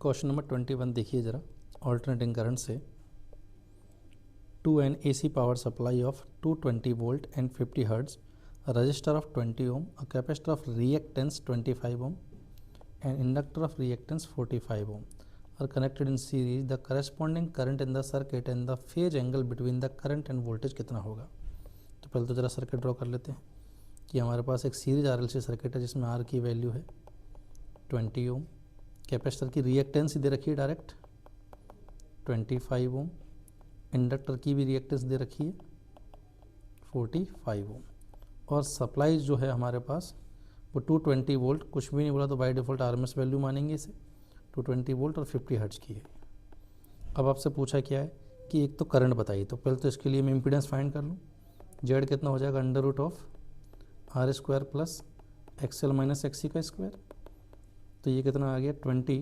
Question number 21 देखिए ज़रा। Alternating current से to an AC power supply of 220 volt and 50 hertz, resistor of 20 ohm, a capacitor of reactance 25 ohm and inductor of reactance 45 ohm are connected in series. The corresponding current in the circuit and the phase angle between the current and voltage कितना होगा। तो पहले तो ज़रा circuit draw कर लेते हैं कि हमारे पास एक सीरीज RLC सर्किट है जिसमें R की वैल्यू है 20 ओम, कैपेसिटर की रिएक्टेंस दे रखी है डायरेक्ट 25 ओम, इंडक्टर की भी रिएक्टेंस दे रखी है 45 ओम, और सप्लाई जो है हमारे पास वो 220 वोल्ट, कुछ भी नहीं बोला तो बाय डिफ़ॉल्ट RMS वैल्यू मानेंगे इसे, 220 वोल्ट और 50 हर्ट्ज की है। अब आपसे पूछा क्या है कि एक तो करंट बताइए, तो पहले तो इसके लिए मैं इम्पीडेंस फाइंड कर लूँ। जेड कितना हो जाएगा, under root of R square plus XL minus XC का स्क्वायर, तो ये कितना आ गया 20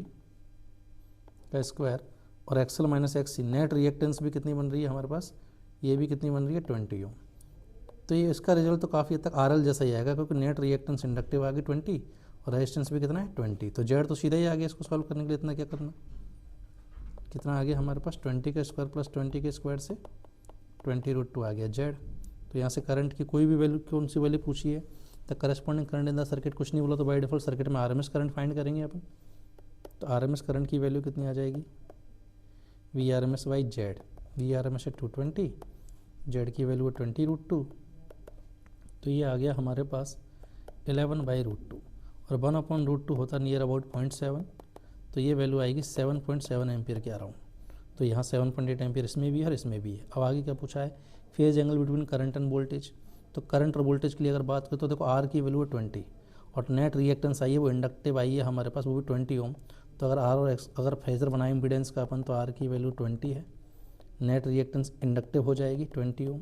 का स्क्वायर, और XL minus XC net reactance भी कितनी बन रही है हमारे पास, ये भी कितनी बन रही है 20 ओम। तो ये इसका रिजल्ट तो काफ़ी हद तक RL जैसा ही आएगा, क्योंकि नेट रिएक्टेंस इंडक्टिव आ गई 20 और रेजिस्टेंस भी कितना है 20। तो जेड तो सीधा ही आ गया, इसको सॉल्व करने के लिए इतना क्या करना, कितना आ गया हमारे पास 20 का स्क्वायर प्लस 20 के स्क्वायर से 20√2 आ गया जेड। तो यहाँ से करंट की कोई भी वैल्यू, कौन सी वैल्यू पूछी है, the corresponding current in the circuit, कुछ नहीं बोला तो बाय डिफॉल्ट सर्किट में RMS करंट फाइंड करेंगे अपन। तो RMS करंट की वैल्यू कितनी आ जाएगी, VRMS बाई जेड। VRMS है 220, जेड की वैल्यू है 20√2, तो ये आ गया हमारे पास 11/√2, और 1/√2 होता नियर अबाउट 0.7, तो ये वैल्यू आएगी 7.7 एम्पियर के अराउंड। तो यहाँ 7.8 एम्पियर इसमें भी है और इसमें भी है। अब आगे क्या पूछा है, phase angle between current end voltage. तो करंट और वोल्टेज के लिए अगर बात करें तो देखो R की वैल्यू है 20 और नेट रिएक्टेंस आई है वो इंडक्टिव आई है हमारे पास, वो भी 20 ओम। तो अगर R और X अगर फेजर बनाए इम्पीडेंस का अपन, तो R की वैल्यू 20 है, नेट रिएक्टेंस इंडक्टिव हो जाएगी 20 ओम,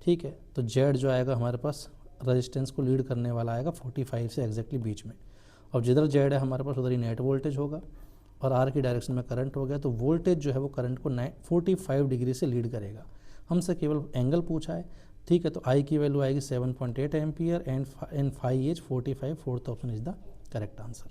ठीक है। तो जेड जो आएगा हमारे पास रेजिस्टेंस को लीड करने वाला आएगा 45 से एग्जैक्टली बीच में। और जिधर जेड है हमारे पास उधर ही नेट वोल्टेज होगा, और आर की डायरेक्शन में करंट हो गया, तो वोल्टेज जो है वो करंट को 45 डिग्री से लीड करेगा। हमसे केवल एंगल पूछा है, ठीक है। तो आई की वैल्यू आएगी 7.8 ampere and phi is 45, fourth option is the correct answer.